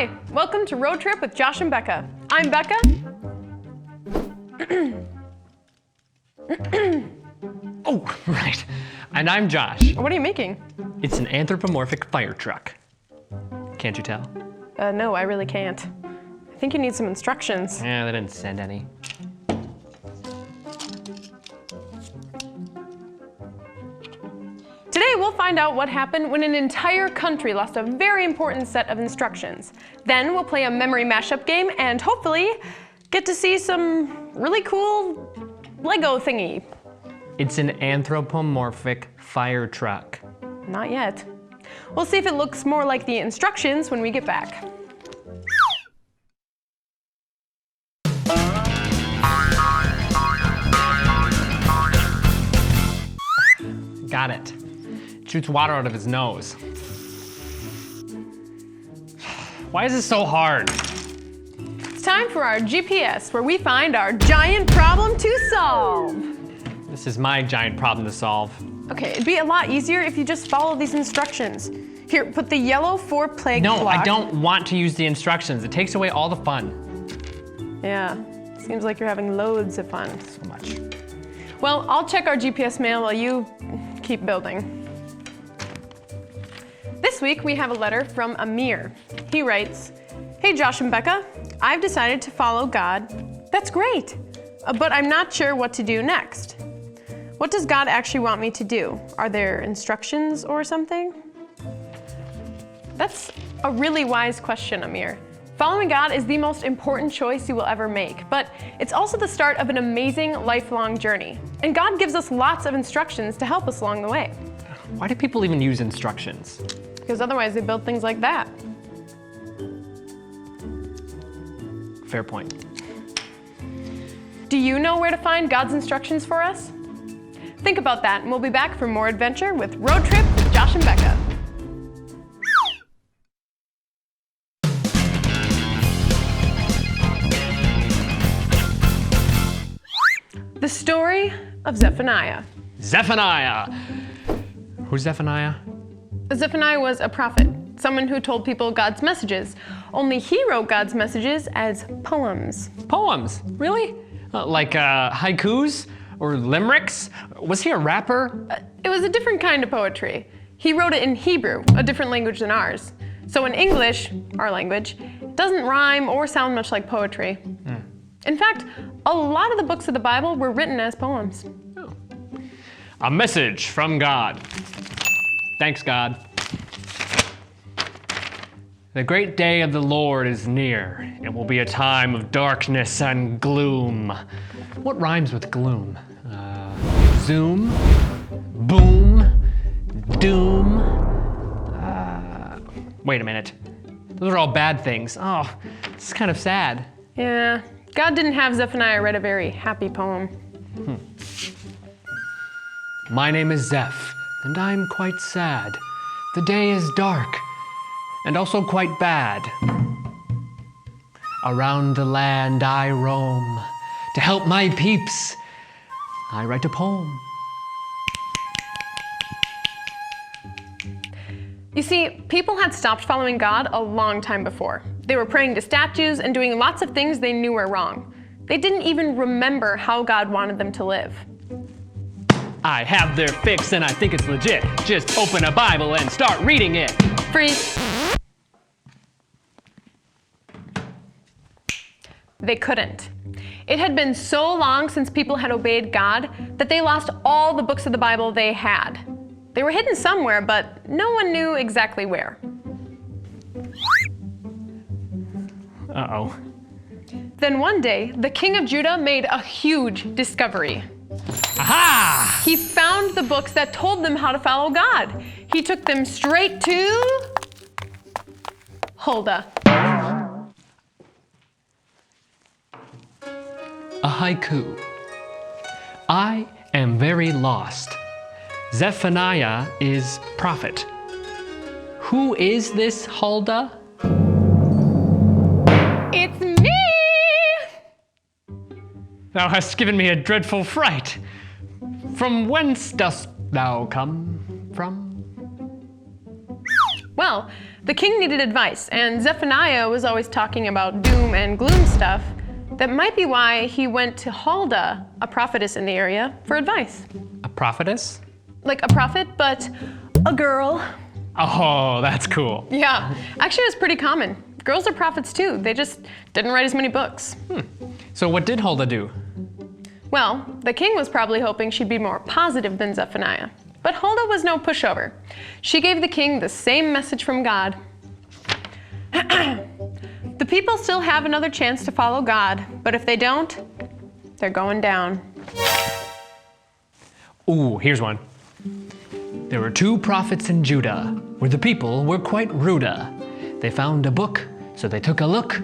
Hi, welcome to Road Trip with Josh and Beka. I'm Beka. Oh, right. And I'm Josh. What are you making? It's an anthropomorphic fire truck. Can't you tell? No, I really can't. I think you need some instructions. Yeah, they didn't send any. Today we'll find out what happened when an entire country lost a very important set of instructions. Then we'll play a memory mashup game and hopefully get to see some really cool Lego thingy. It's an anthropomorphic fire truck. Not yet. We'll see if it looks more like the instructions when we get back. Got it. Shoots water out of his nose. Why is this so hard? It's time for our GPS, where we find our giant problem to solve. This is my giant problem to solve. Okay, it'd be a lot easier if you just follow these instructions. Here, put the yellow 4-plague block. No, I don't want to use the instructions. It takes away all the fun. Yeah, seems like you're having loads of fun. So much. Well, I'll check our GPS mail while you keep building. This week we have a letter from Amir. He writes, "Hey Josh and Beka, I've decided to follow God. That's great, but I'm not sure what to do next. What does God actually want me to do? Are there instructions or something?" That's a really wise question, Amir. Following God is the most important choice you will ever make, but it's also the start of an amazing lifelong journey. And God gives us lots of instructions to help us along the way. Why do people even use instructions? Because otherwise they build things like that. Fair point. Do you know where to find God's instructions for us? Think about that, and we'll be back for more adventure with Road Trip with Josh and Beka. The story of Zephaniah. Zephaniah! Who's Zephaniah? Zephaniah was a prophet, someone who told people God's messages. Only he wrote God's messages as poems. Poems? Really? Like haikus or limericks? Was he a rapper? It was a different kind of poetry. He wrote it in Hebrew, a different language than ours. So in English, our language, it doesn't rhyme or sound much like poetry. In fact, a lot of the books of the Bible were written as poems. Oh. A message from God. Thanks, God. The great day of the Lord is near. It will be a time of darkness and gloom. What rhymes with gloom? Zoom, boom, doom. Wait a minute. Those are all bad things. Oh, this is kind of sad. Yeah, God didn't have Zephaniah write a very happy poem. My name is Zeph, and I'm quite sad. The day is dark, and also quite bad. Around the land I roam. To help my peeps, I write a poem. You see, people had stopped following God a long time before. They were praying to statues and doing lots of things they knew were wrong. They didn't even remember how God wanted them to live. I have their fix and I think it's legit. Just open a Bible and start reading it. Freeze. They couldn't. It had been so long since people had obeyed God that they lost all the books of the Bible they had. They were hidden somewhere, but no one knew exactly where. Uh-oh. Then one day, the king of Judah made a huge discovery. Aha! He found the books that told them how to follow God. He took them straight to Huldah. A haiku. I am very lost. Zephaniah is prophet. Who is this Huldah? It's me! Thou hast given me a dreadful fright. From whence dost thou come from? Well, the king needed advice, and Zephaniah was always talking about doom and gloom stuff. That might be why he went to Huldah, a prophetess in the area, for advice. A prophetess? Like a prophet, but a girl. Oh, that's cool. Yeah, actually it was pretty common. Girls are prophets too, they just didn't write as many books. So what did Huldah do? Well, the king was probably hoping she'd be more positive than Zephaniah. But Huldah was no pushover. She gave the king the same message from God. The people still have another chance to follow God, but if they don't, they're going down. Ooh, here's one. There were 2 prophets in Judah, where the people were quite ruda. They found a book, so they took a look,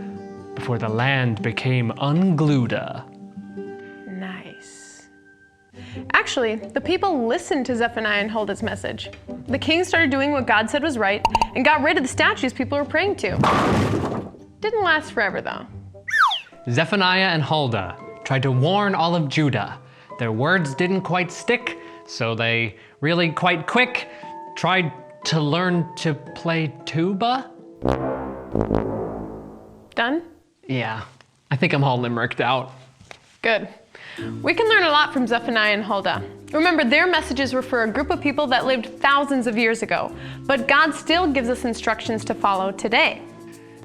before the land became unglued-a. Nice. Actually, the people listened to Zephaniah and Huldah's message. The king started doing what God said was right and got rid of the statues people were praying to. Didn't last forever though. Zephaniah and Huldah tried to warn all of Judah. Their words didn't quite stick, so they really quite quick tried to learn to play tuba. Done? Yeah, I think I'm all limericked out. Good. We can learn a lot from Zephaniah and Huldah. Remember, their messages were for a group of people that lived thousands of years ago, but God still gives us instructions to follow today.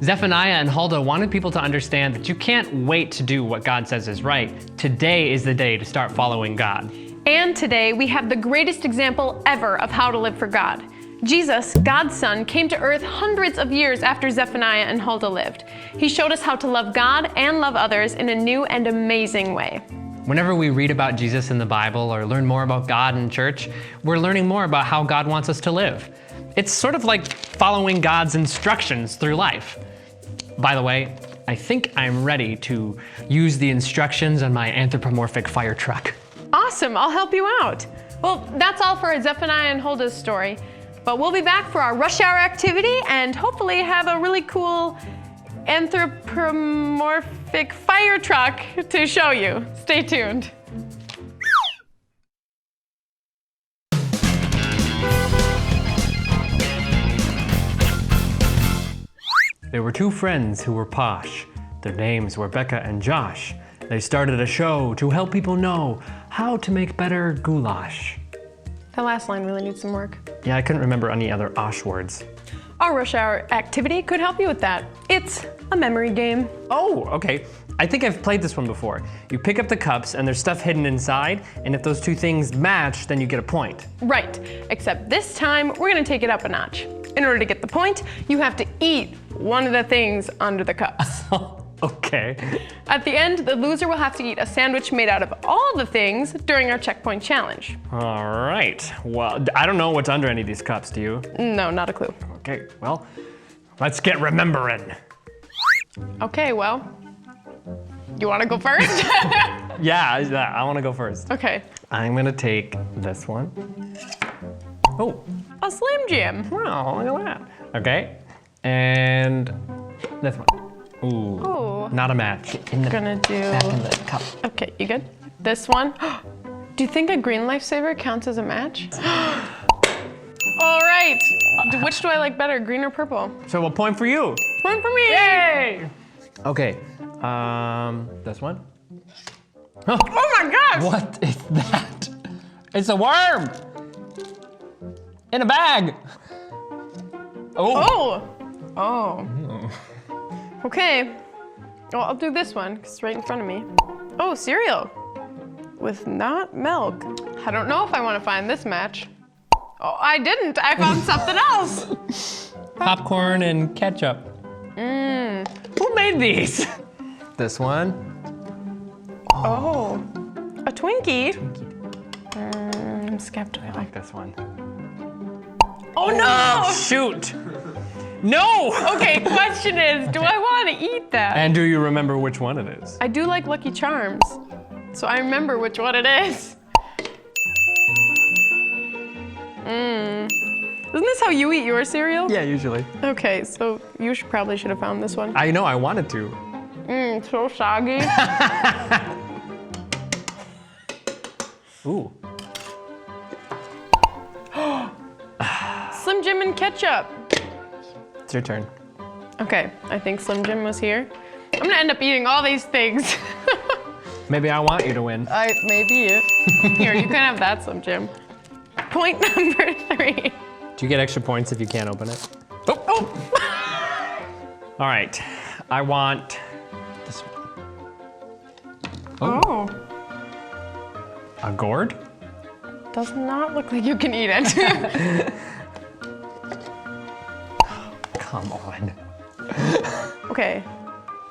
Zephaniah and Huldah wanted people to understand that you can't wait to do what God says is right. Today is the day to start following God. And today we have the greatest example ever of how to live for God. Jesus, God's son, came to earth hundreds of years after Zephaniah and Huldah lived. He showed us how to love God and love others in a new and amazing way. Whenever we read about Jesus in the Bible or learn more about God in church, we're learning more about how God wants us to live. It's sort of like following God's instructions through life. By the way, I think I'm ready to use the instructions on my anthropomorphic fire truck. Awesome, I'll help you out. Well, that's all for Zephaniah and Huldah's story, but we'll be back for our rush hour activity and hopefully have a really cool anthropomorphic fire truck to show you. Stay tuned. There were 2 friends who were posh. Their names were Beka and Josh. They started a show to help people know how to make better goulash. That last line really needs some work. Yeah, I couldn't remember any other Osh words. Our rush hour activity could help you with that. It's a memory game. Oh, okay. I think I've played this one before. You pick up the cups and there's stuff hidden inside, and if those 2 things match, then you get a point. Right, except this time we're gonna take it up a notch. In order to get the point, you have to eat one of the things under the cups. Okay. At the end, the loser will have to eat a sandwich made out of all the things during our checkpoint challenge. All right. Well, I don't know what's under any of these cups, do you? No, not a clue. Okay, well, let's get remembering. Okay, well, you wanna go first? Yeah, I wanna go first. Okay. I'm gonna take this one. Oh, A Slim Jim. wow, look at that. Okay, and this one. Ooh, Ooh. not a match. In the Gonna do. back in the cup. Okay, you good? This one. Do you think a green lifesaver counts as a match? All right. Which do I like better, green or purple? So a point for you. One for me. Yay! Okay, this one. Oh, Oh my gosh. what is that? It's a worm! In a bag! Oh! Oh. Oh. Okay. Well, I'll do this one because it's right in front of me. Oh, cereal with not milk. I don't know if I want to find this match. Oh, I didn't. I found something else. Popcorn and ketchup. Who made these? This one. Oh, a Twinkie. I'm skeptical. I like this one. Oh no! Shoot! No! Okay, question is, do I want to eat that? And do you remember which one it is? I do like Lucky Charms, so I remember which one it is. Isn't this how you eat your cereal? Yeah, usually. Okay, so you probably should have found this one. I know, I wanted to. So soggy. Ooh. Slim Jim and ketchup. your turn. Okay, I think Slim Jim was here. I'm gonna end up eating all these things. Maybe I want you to win. Maybe you. Here, you can have that, Slim Jim. Point number 3. Do you get extra points if you can't open it? Oh! All right, I want this one. Oh. A gourd? Does not look like you can eat it. Come on. Okay,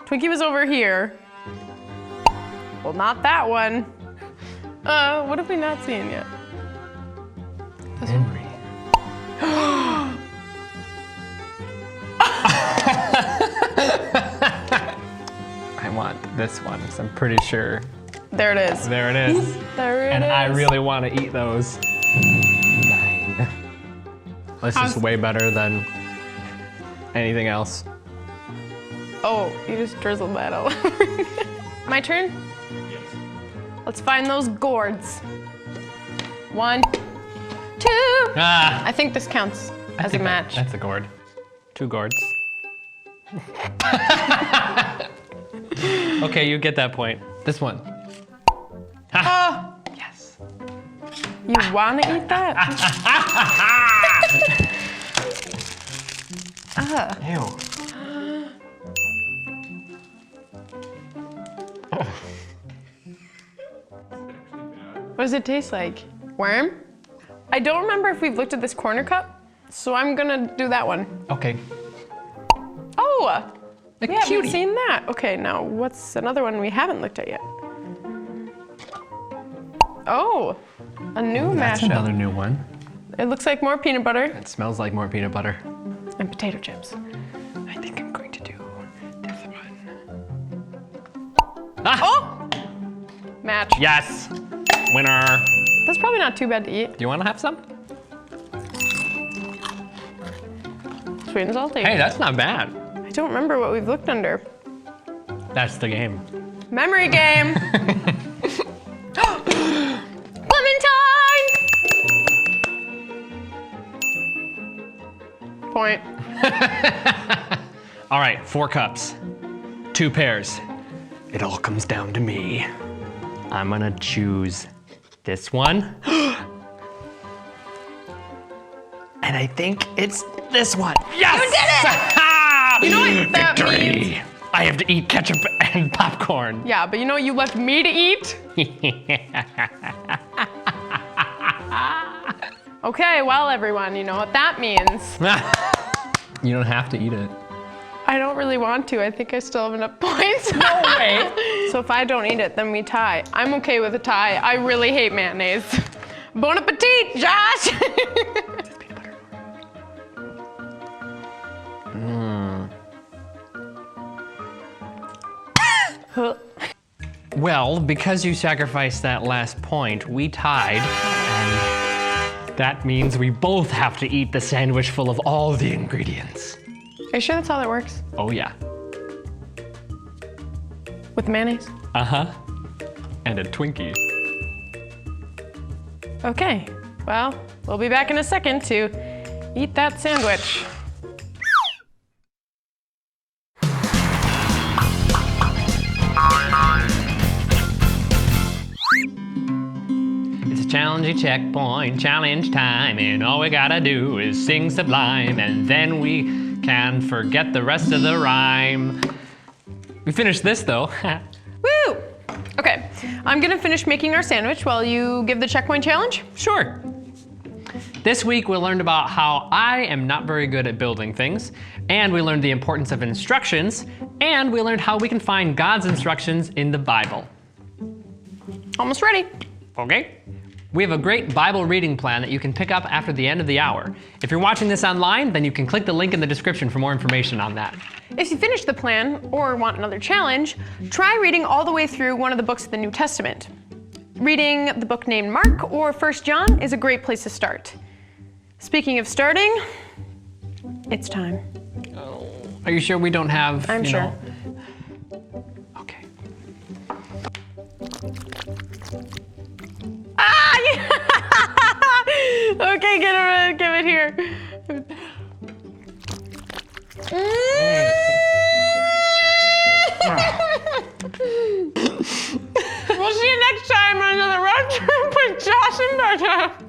Twinkie was over here. Well, not that one. What have we not seen yet? Henry. I want this one, because I'm pretty sure. There it is. There it is. There it And is. I really want to eat those. 9. This is way better than anything else. Oh, you just drizzled that all over. My turn? Yes. Let's find those gourds. 1, 2. Ah, I think this counts as a match. That's a gourd. 2 gourds. Okay, you get that point. This one. Oh, Yes. you want to eat that? Ew. What does it taste like? Worm? I don't remember if we've looked at this corner cup, so I'm gonna do that one. Okay. Oh! A We haven't cutie. seen that. Okay, now what's another one we haven't looked at yet? Oh, a new That's mashup. another new one. It looks like more peanut butter It smells like more peanut butter. and potato chips. I think I'm going to do this one. Oh! Match. Yes! Winner! That's probably not too bad to eat. Do you want to have some? Sweet and salty. Hey, that's not bad. I don't remember what we've looked under. That's the game. Memory game. Clementine! Point. All right, 4 cups, 2 pairs. It all comes down to me. I'm gonna choose this one. And I think it's this one. Yes! You did it! You know what that Victory! means? I have to eat ketchup and popcorn. Yeah, but you know what you left me to eat? Okay, well, everyone, you know what that means. You don't have to eat it. I don't really want to. I think I still have enough points. No way. So if I don't eat it, then we tie. I'm okay with a tie. I really hate mayonnaise. Bon appetit, Josh! Well, because you sacrificed that last point, we tied, and that means we both have to eat the sandwich full of all the ingredients. Are you sure that's how that works? Oh yeah. With mayonnaise? Uh-huh. And a Twinkie. Okay, well, we'll be back in a second to eat that sandwich. It's a challenging checkpoint, challenge time, and all we gotta do is sing Sublime, and then we can forget the rest of the rhyme. We finished this though. Woo! Okay, I'm gonna finish making our sandwich while you give the checkpoint challenge. Sure. This week we learned about how I am not very good at building things, and we learned the importance of instructions, and we learned how we can find God's instructions in the Bible. Almost ready. Okay? We have a great Bible reading plan that you can pick up after the end of the hour. If you're watching this online, then you can click the link in the description for more information on that. If you finish the plan or want another challenge, try reading all the way through one of the books of the New Testament. Reading the book named Mark or 1 John is a great place to start. Speaking of starting, it's time. Are you sure we don't have, I'm sure. Okay. Ah! Okay, give it here. We'll see you next time on another road trip with Josh and Beka.